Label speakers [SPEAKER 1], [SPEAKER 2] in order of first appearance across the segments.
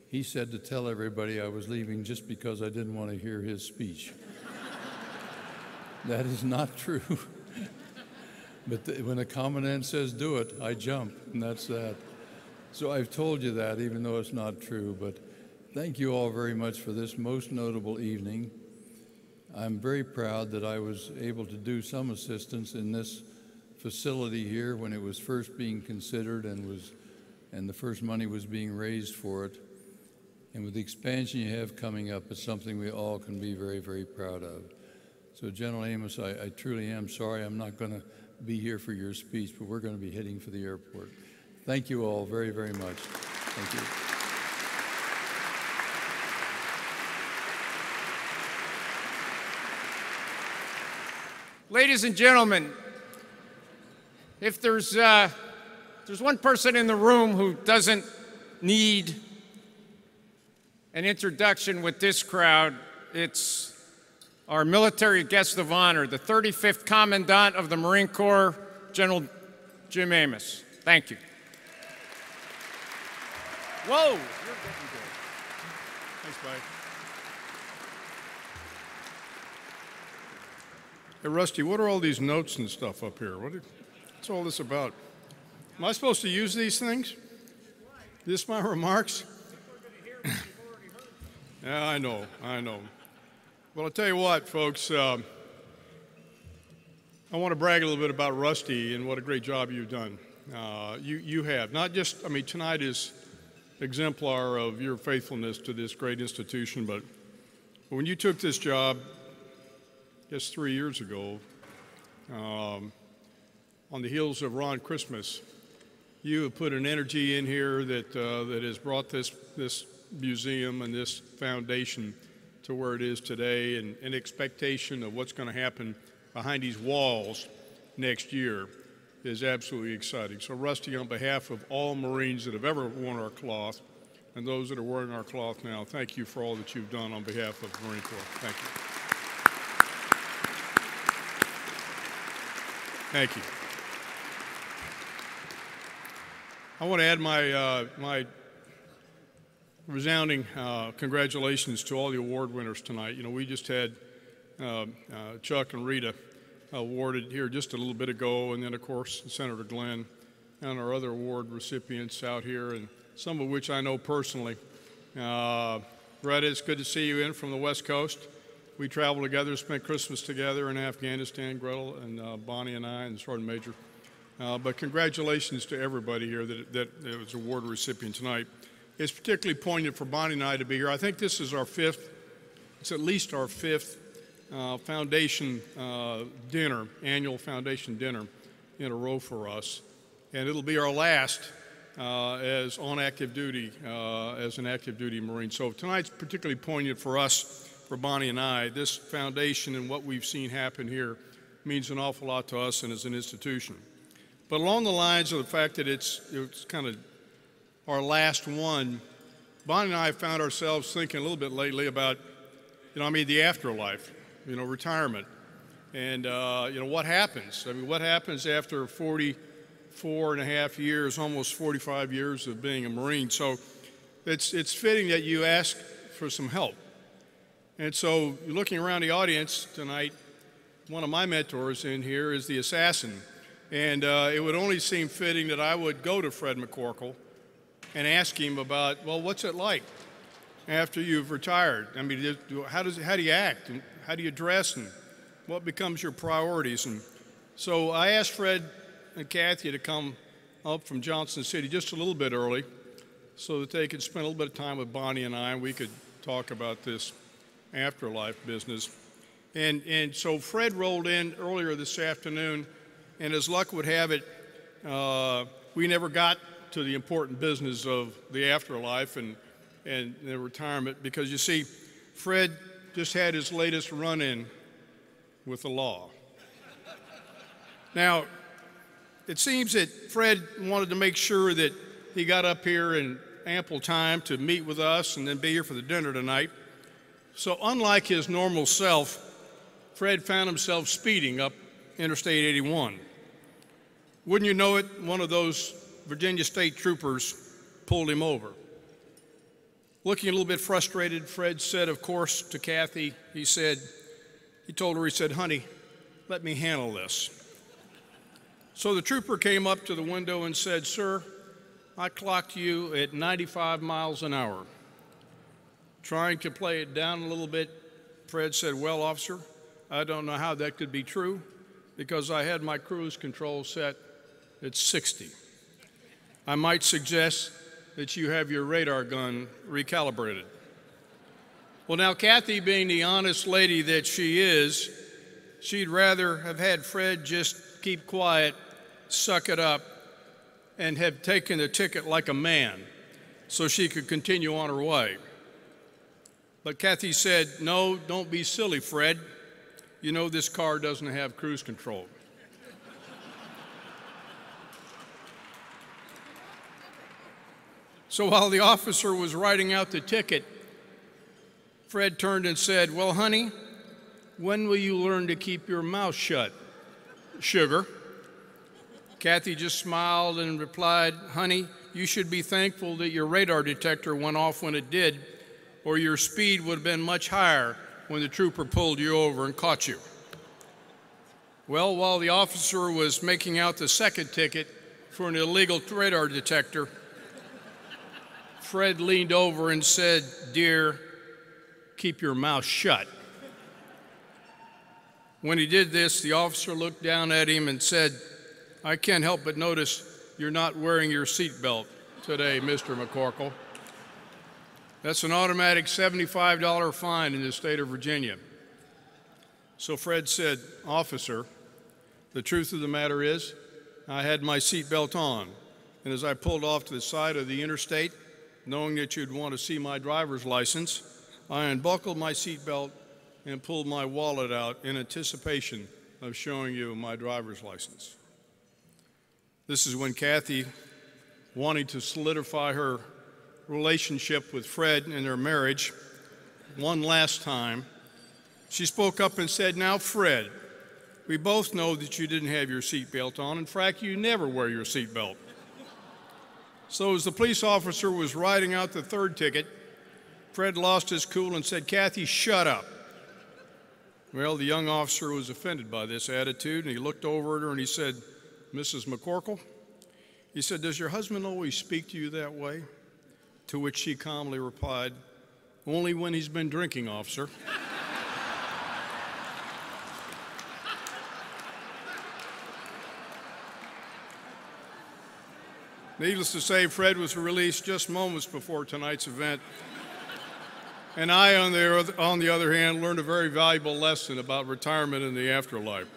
[SPEAKER 1] he said to tell everybody I was leaving just because I didn't want to hear his speech. That is not true. But when a commandant says do it, I jump, and that's that. So I've told you that, even though it's not true. But thank you all very much for this most notable evening. I'm very proud that I was able to do some assistance in this facility here when it was first being considered and the first money was being raised for it. And with the expansion you have coming up, it's something we all can be very, very proud of. So General Amos, I truly am sorry I'm not going to be here for your speech, but we're going to be heading for the airport. Thank you all very, very much. Thank you.
[SPEAKER 2] Ladies and gentlemen, if there's one person in the room who doesn't need an introduction with this crowd, it's our military guest of honor, the 35th Commandant of the Marine Corps, General Jim Amos. Thank you. Whoa, you're getting good.
[SPEAKER 3] Thanks, Mike. Hey, Rusty, what are all these notes and stuff up here? What's all this about? Am I supposed to use these things? This my remarks? Yeah, I know. Well, I'll tell you what, folks, I want to brag a little bit about Rusty and what a great job you've done. You have. Not just, I mean, tonight is exemplar of your faithfulness to this great institution, but when you took this job, I guess 3 years ago, on the heels of Ron Christmas, you have put an energy in here that has brought this museum and this foundation to where it is today, and an expectation of what's going to happen behind these walls next year is absolutely exciting. So Rusty, on behalf of all Marines that have ever worn our cloth and those that are wearing our cloth now, thank you for all that you've done on behalf of the Marine Corps. Thank you. Thank you. I want to add my resounding congratulations to all the award winners tonight. You know, we just had Chuck and Rita awarded here just a little bit ago, and then of course Senator Glenn and our other award recipients out here, and some of which I know personally. Greta, it's good to see you in from the West Coast. We traveled together, spent Christmas together in Afghanistan, Gretel and Bonnie and I and the Sergeant Major. But congratulations to everybody here that was award recipient tonight. It's particularly poignant for Bonnie and I to be here. I think this is our fifth, it's at least our fifth foundation dinner, annual foundation dinner in a row for us. And it'll be our last as on active duty, as an active duty Marine. So tonight's particularly poignant for us, for Bonnie and I. This foundation and what we've seen happen here means an awful lot to us and as an institution. But along the lines of the fact that it's kind of our last one, Bonnie and I found ourselves thinking a little bit lately about, the afterlife, retirement. And, what happens? I mean, what happens after 44 and a half years, almost 45 years of being a Marine? So it's fitting that you ask for some help. And so looking around the audience tonight, one of my mentors in here is the assassin. And it would only seem fitting that I would go to Fred McCorkle and ask him about, well, what's it like after you've retired? I mean, how do you act, and how do you dress, and what becomes your priorities? And so I asked Fred and Kathy to come up from Johnson City just a little bit early so that they could spend a little bit of time with Bonnie and I, and we could talk about this afterlife business. And so Fred rolled in earlier this afternoon, and as luck would have it, we never got to the important business of the afterlife and the retirement, because you see, Fred just had his latest run-in with the law. Now, it seems that Fred wanted to make sure that he got up here in ample time to meet with us and then be here for the dinner tonight. So unlike his normal self, Fred found himself speeding up Interstate 81. Wouldn't you know it, one of those Virginia State troopers pulled him over. Looking a little bit frustrated, Fred said, of course, to Kathy, he told her, he said, "Honey, let me handle this." So the trooper came up to the window and said, "Sir, I clocked you at 95 miles an hour." Trying to play it down a little bit, Fred said, "Well, officer, I don't know how that could be true because I had my cruise control set at 60. I might suggest that you have your radar gun recalibrated." Well, now, Kathy, being the honest lady that she is, she'd rather have had Fred just keep quiet, suck it up, and have taken the ticket like a man so she could continue on her way. But Kathy said, "No, don't be silly, Fred. You know this car doesn't have cruise control." So while the officer was writing out the ticket, Fred turned and said, "Well, honey, when will you learn to keep your mouth shut, sugar?" Kathy just smiled and replied, "Honey, you should be thankful that your radar detector went off when it did, or your speed would have been much higher when the trooper pulled you over and caught you." Well, while the officer was making out the second ticket for an illegal radar detector, Fred leaned over and said, "Dear, keep your mouth shut." When he did this, the officer looked down at him and said, "I can't help but notice you're not wearing your seatbelt today, Mr. McCorkle. That's an automatic $75 fine in the state of Virginia." So Fred said, "Officer, the truth of the matter is I had my seatbelt on, and as I pulled off to the side of the interstate, knowing that you'd want to see my driver's license, I unbuckled my seatbelt and pulled my wallet out in anticipation of showing you my driver's license." This is when Kathy, wanting to solidify her relationship with Fred and their marriage one last time, she spoke up and said, "Now, Fred, we both know that you didn't have your seatbelt on. In fact, you never wear your seatbelt." So as the police officer was writing out the third ticket, Fred lost his cool and said, "Kathy, shut up." Well, the young officer was offended by this attitude, and he looked over at her and he said, "Mrs. McCorkle," he said, "does your husband always speak to you that way?" To which she calmly replied, "Only when he's been drinking, officer." Needless to say, Fred was released just moments before tonight's event. And I, on the other hand, learned a very valuable lesson about retirement and the afterlife.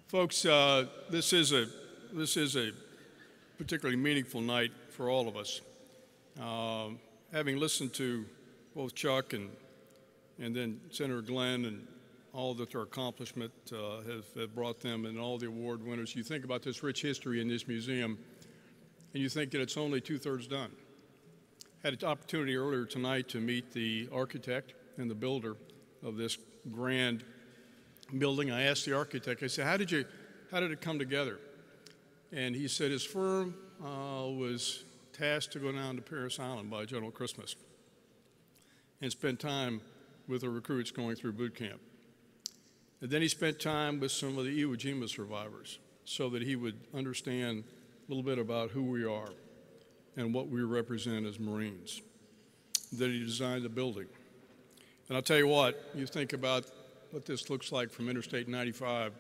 [SPEAKER 3] Folks, this is a particularly meaningful night for all of us. Having listened to both Chuck and then Senator Glenn and all that their accomplishment have brought them and all the award winners, you think about this rich history in this museum, and you think that it's only two-thirds done. Had an opportunity earlier tonight to meet the architect and the builder of this grand building. I asked the architect, I said, how did it come together? And he said his firm was tasked to go down to Parris Island by General Christmas and spend time with the recruits going through boot camp. And then he spent time with some of the Iwo Jima survivors so that he would understand a little bit about who we are and what we represent as Marines. Then he designed the building. And I'll tell you what, you think about what this looks like from Interstate 95,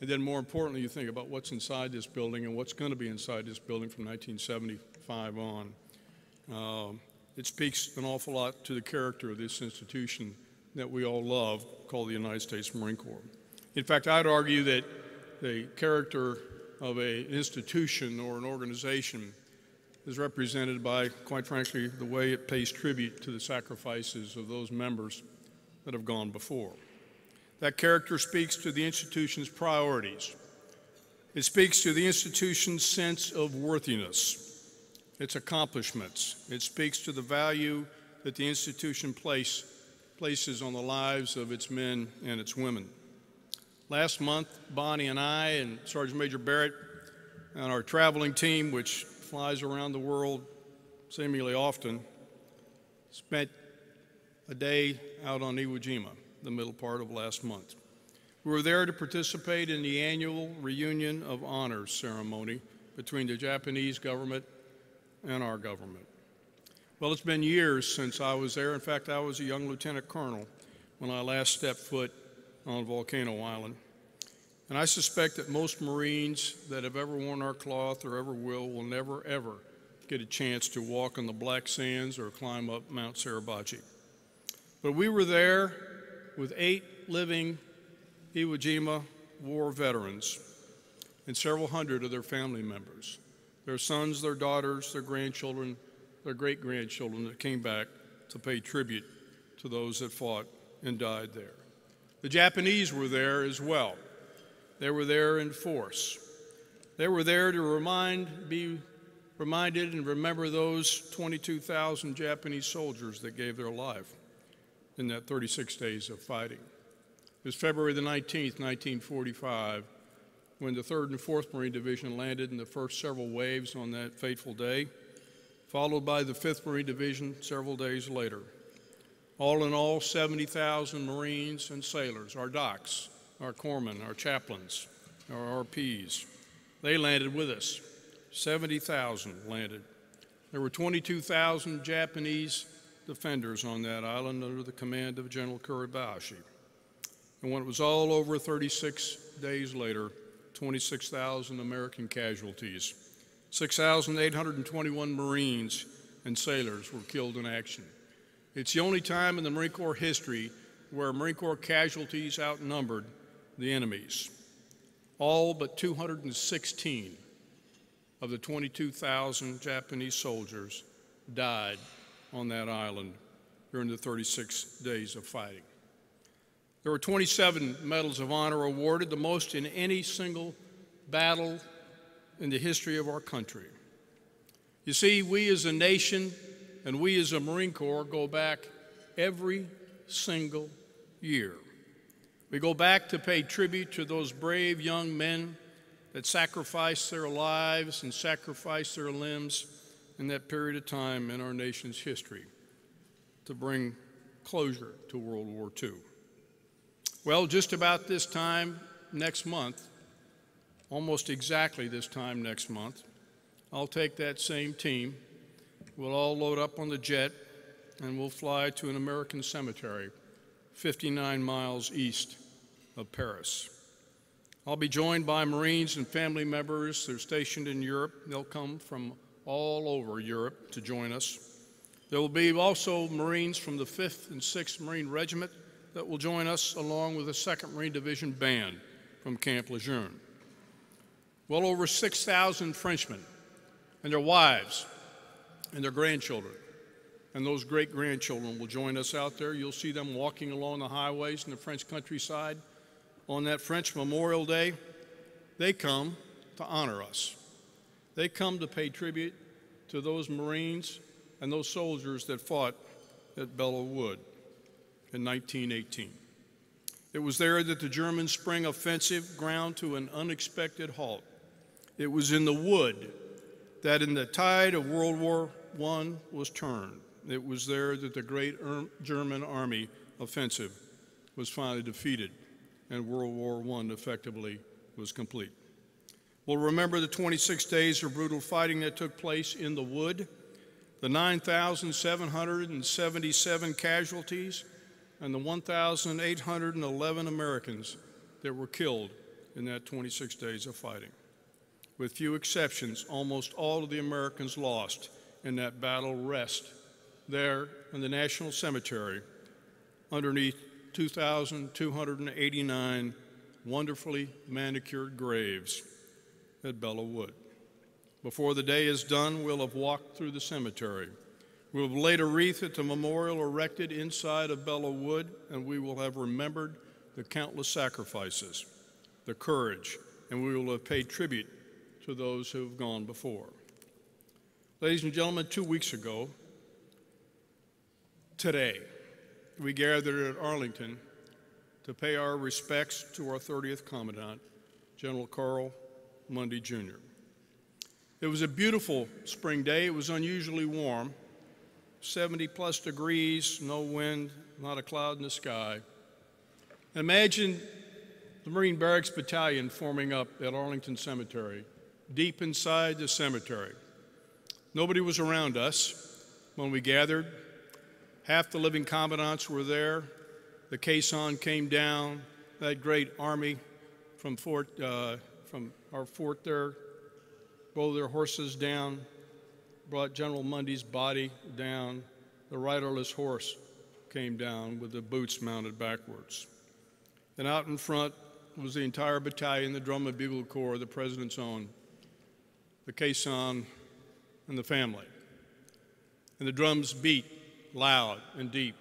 [SPEAKER 3] and then more importantly, you think about what's inside this building and what's going to be inside this building from 1975 on. It speaks an awful lot to the character of this institution that we all love, called the United States Marine Corps. In fact, I'd argue that the character of an institution or an organization is represented by, quite frankly, the way it pays tribute to the sacrifices of those members that have gone before. That character speaks to the institution's priorities. It speaks to the institution's sense of worthiness, its accomplishments. It speaks to the value that the institution places on the lives of its men and its women. Last month, Bonnie and I and Sergeant Major Barrett and our traveling team, which flies around the world seemingly often, spent a day out on Iwo Jima, the middle part of last month. We were there to participate in the annual reunion of honors ceremony between the Japanese government and our government. Well, it's been years since I was there. In fact, I was a young lieutenant colonel when I last stepped foot on Volcano Island. And I suspect that most Marines that have ever worn our cloth or ever will never, ever get a chance to walk on the black sands or climb up Mount Suribachi. But we were there with 8 living Iwo Jima war veterans and several hundred of their family members, their sons, their daughters, their grandchildren, their great-grandchildren that came back to pay tribute to those that fought and died there. The Japanese were there as well. They were there in force. They were there to be reminded and remember those 22,000 Japanese soldiers that gave their life in that 36 days of fighting. It was February the 19th, 1945, when the 3rd and 4th Marine Division landed in the first several waves on that fateful day, followed by the 5th Marine Division several days later. All in all, 70,000 Marines and sailors, our docs, our corpsmen, our chaplains, our RPs, they landed with us. 70,000 landed. There were 22,000 Japanese defenders on that island under the command of General Kuribayashi. And when it was all over 36 days later, 26,000 American casualties, 6,821 Marines and sailors were killed in action. It's the only time in the Marine Corps history where Marine Corps casualties outnumbered the enemy's. All but 216 of the 22,000 Japanese soldiers died on that island during the 36 days of fighting. There were 27 Medals of Honor awarded, the most in any single battle in the history of our country. You see, we as a nation and we as a Marine Corps go back every single year. We go back to pay tribute to those brave young men that sacrificed their lives and sacrificed their limbs in that period of time in our nation's history to bring closure to World War II. Well, just about this time next month, almost exactly this time next month, I'll take that same team. We'll all load up on the jet and we'll fly to an American cemetery 59 miles east of Paris. I'll be joined by Marines and family members. They're stationed in Europe. They'll come from all over Europe to join us. There will be also Marines from the 5th and 6th Marine Regiment that will join us, along with the 2nd Marine Division Band from Camp Lejeune. Well over 6,000 Frenchmen and their wives and their grandchildren and those great-grandchildren will join us out there. You'll see them walking along the highways in the French countryside on that French Memorial Day. They come to honor us. They come to pay tribute to those Marines and those soldiers that fought at Belleau Wood in 1918. It was there that the German spring offensive ground to an unexpected halt. It was in the wood that in the tide of World War I was turned. It was there that the great German army offensive was finally defeated and World War I effectively was complete. We'll remember the 26 days of brutal fighting that took place in the wood, the 9,777 casualties, and the 1,811 Americans that were killed in that 26 days of fighting. With few exceptions, almost all of the Americans lost in that battle rest there in the National Cemetery underneath 2,289 wonderfully manicured graves at Belleau Wood. Before the day is done, we'll have walked through the cemetery. We'll have laid a wreath at the memorial erected inside of Belleau Wood, and we will have remembered the countless sacrifices, the courage, and we will have paid tribute to those who have gone before. Ladies and gentlemen, 2 weeks ago, today, we gathered at Arlington to pay our respects to our 30th Commandant, General Carl Mundy, Jr. It was a beautiful spring day. It was unusually warm, 70-plus degrees, no wind, not a cloud in the sky. Imagine the Marine Barracks Battalion forming up at Arlington Cemetery, deep inside the cemetery. Nobody was around us when we gathered. Half the living commandants were there. The caisson came down. That great army from our fort there rode their horses down, brought General Mundy's body down. The riderless horse came down with the boots mounted backwards. And out in front was the entire battalion, the Drum and Bugle Corps, the President's own, the caisson, and the family. And the drums beat loud and deep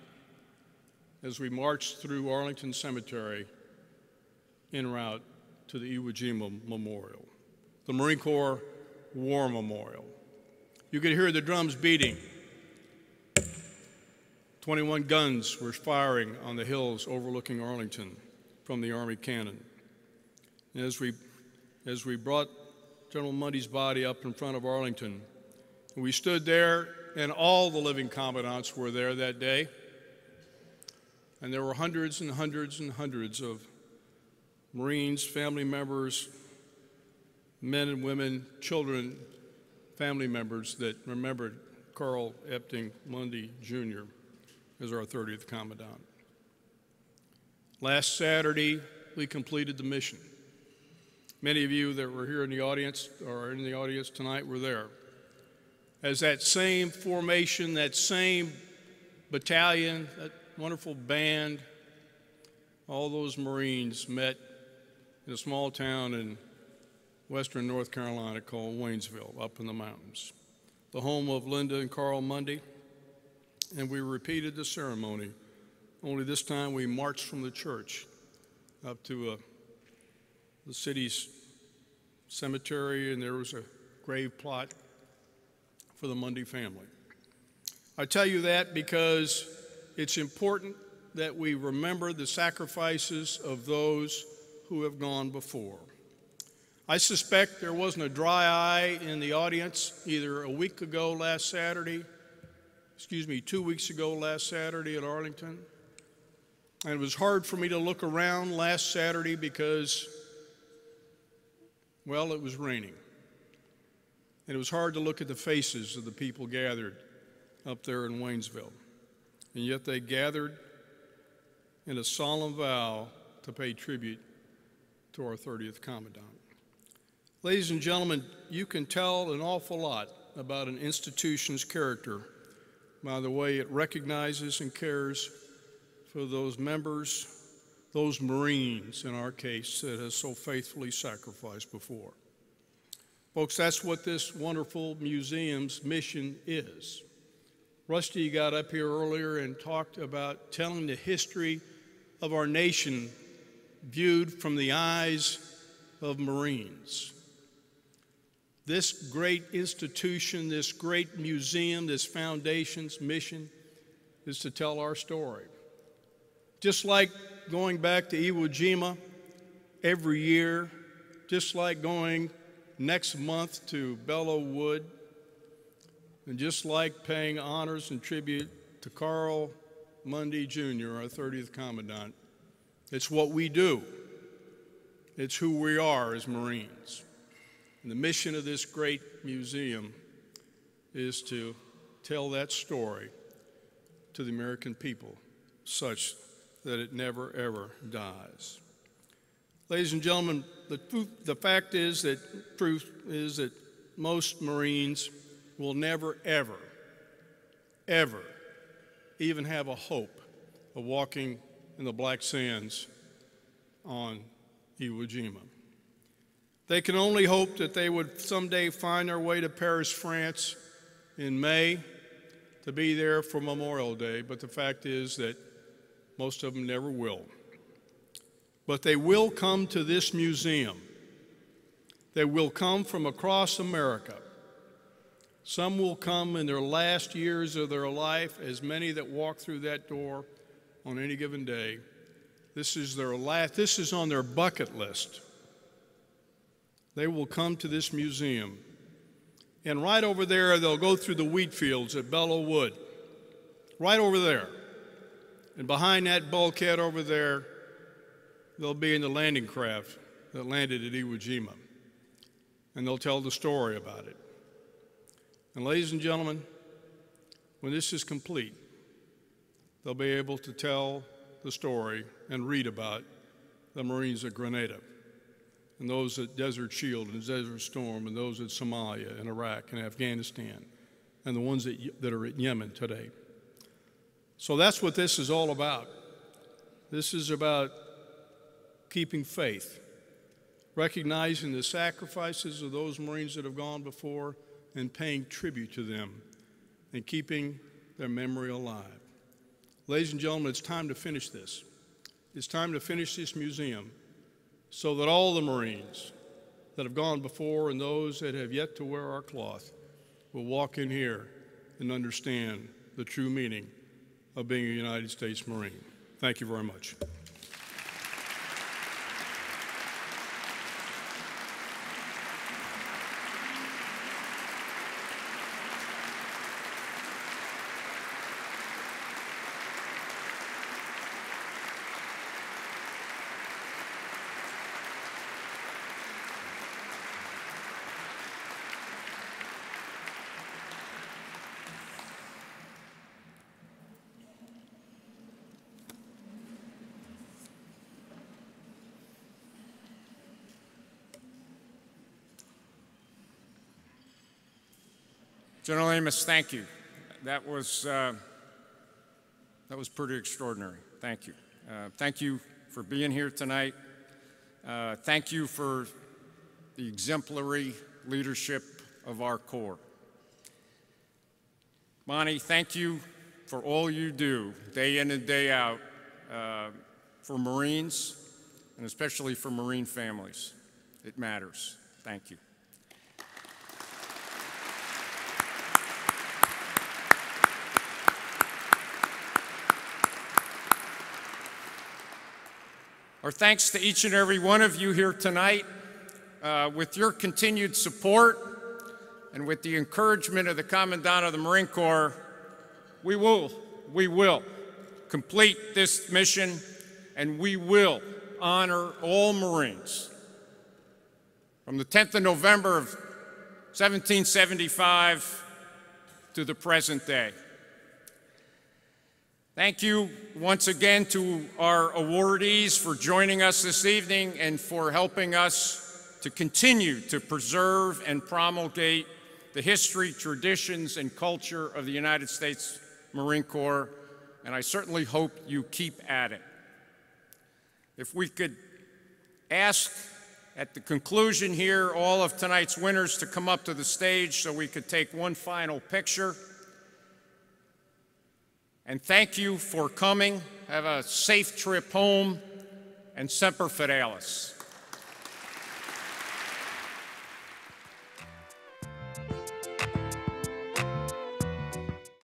[SPEAKER 3] as we marched through Arlington Cemetery en route to the Iwo Jima Memorial, the Marine Corps War Memorial. You could hear the drums beating. 21 guns were firing on the hills overlooking Arlington from the Army cannon. And as we brought General Mundy's body up in front of Arlington, we stood there, and all the living commandants were there that day. And there were hundreds and hundreds and hundreds of Marines, family members, men and women, children, family members that remembered Carl Epting Mundy, Jr. as our 30th Commandant. Last Saturday, we completed the mission. Many of you that were here in the audience or in the audience tonight were there. As that same formation, that same battalion, that wonderful band, all those Marines met in a small town in western North Carolina called Waynesville, up in the mountains, the home of Linda and Carl Mundy. And we repeated the ceremony, only this time we marched from the church up to the city's cemetery, and there was a grave plot for the Mundy family. I tell you that because it's important that we remember the sacrifices of those who have gone before. I suspect there wasn't a dry eye in the audience either a week ago last Saturday, 2 weeks ago last Saturday at Arlington. And it was hard for me to look around last Saturday because, well, it was raining. And it was hard to look at the faces of the people gathered up there in Waynesville. And yet they gathered in a solemn vow to pay tribute to our 30th Commandant. Ladies and gentlemen, you can tell an awful lot about an institution's character by the way it recognizes and cares for those members, those Marines in our case, that has so faithfully sacrificed before. Folks, that's what this wonderful museum's mission is. Rusty got up here earlier and talked about telling the history of our nation viewed from the eyes of Marines. This great institution, this great museum, this foundation's mission is to tell our story. Just like going back to Iwo Jima every year, just like going next month to Belleau Wood, and just like paying honors and tribute to Carl Mundy, Jr., our 30th Commandant, it's what we do. It's who we are as Marines. And the mission of this great museum is to tell that story to the American people such that it never, ever dies. Ladies and gentlemen, the fact is that truth is that most Marines will never, ever, ever even have a hope of walking in the black sands on Iwo Jima. They can only hope that they would someday find their way to Paris, France in May to be there for Memorial Day, but the fact is that most of them never will. But they will come to this museum. They will come from across America. Some will come in their last years of their life, as many that walk through that door on any given day. This is on their bucket list. They will come to this museum And right over there, they'll go through the wheat fields at Belleau Wood. Right over there. And behind that bulkhead over there, they'll be in the landing craft that landed at Iwo Jima. And they'll tell the story about it. And ladies and gentlemen, when this is complete, they'll be able to tell the story and read about the Marines at Grenada, and those at Desert Shield and Desert Storm, and those at Somalia and Iraq and Afghanistan, and the ones that are at Yemen today. So that's what this is all about. This is about keeping faith, recognizing the sacrifices of those Marines that have gone before and paying tribute to them and keeping their memory alive. Ladies and gentlemen, it's time to finish this. It's time to finish this museum so that all the Marines that have gone before and those that have yet to wear our cloth will walk in here and understand the true meaning of being a United States Marine. Thank you very much.
[SPEAKER 2] General Amos, thank you. That was pretty extraordinary. Thank you. Thank you for being here tonight. Thank you for the exemplary leadership of our Corps. Monty, thank you for all you do day in and day out for Marines, and especially for Marine families. It matters. Thank you. Our thanks to each and every one of you here tonight. With your continued support and with the encouragement of the Commandant of the Marine Corps, we will complete this mission, and we will honor all Marines from the 10th of November of 1775 to the present day. Thank you once again to our awardees for joining us this evening and for helping us to continue to preserve and promulgate the history, traditions, and culture of the United States Marine Corps, and I certainly hope you keep at it. If we could ask at the conclusion here all of tonight's winners to come up to the stage so we could take one final picture. And thank you for coming. Have a safe trip home, and Semper Fidelis.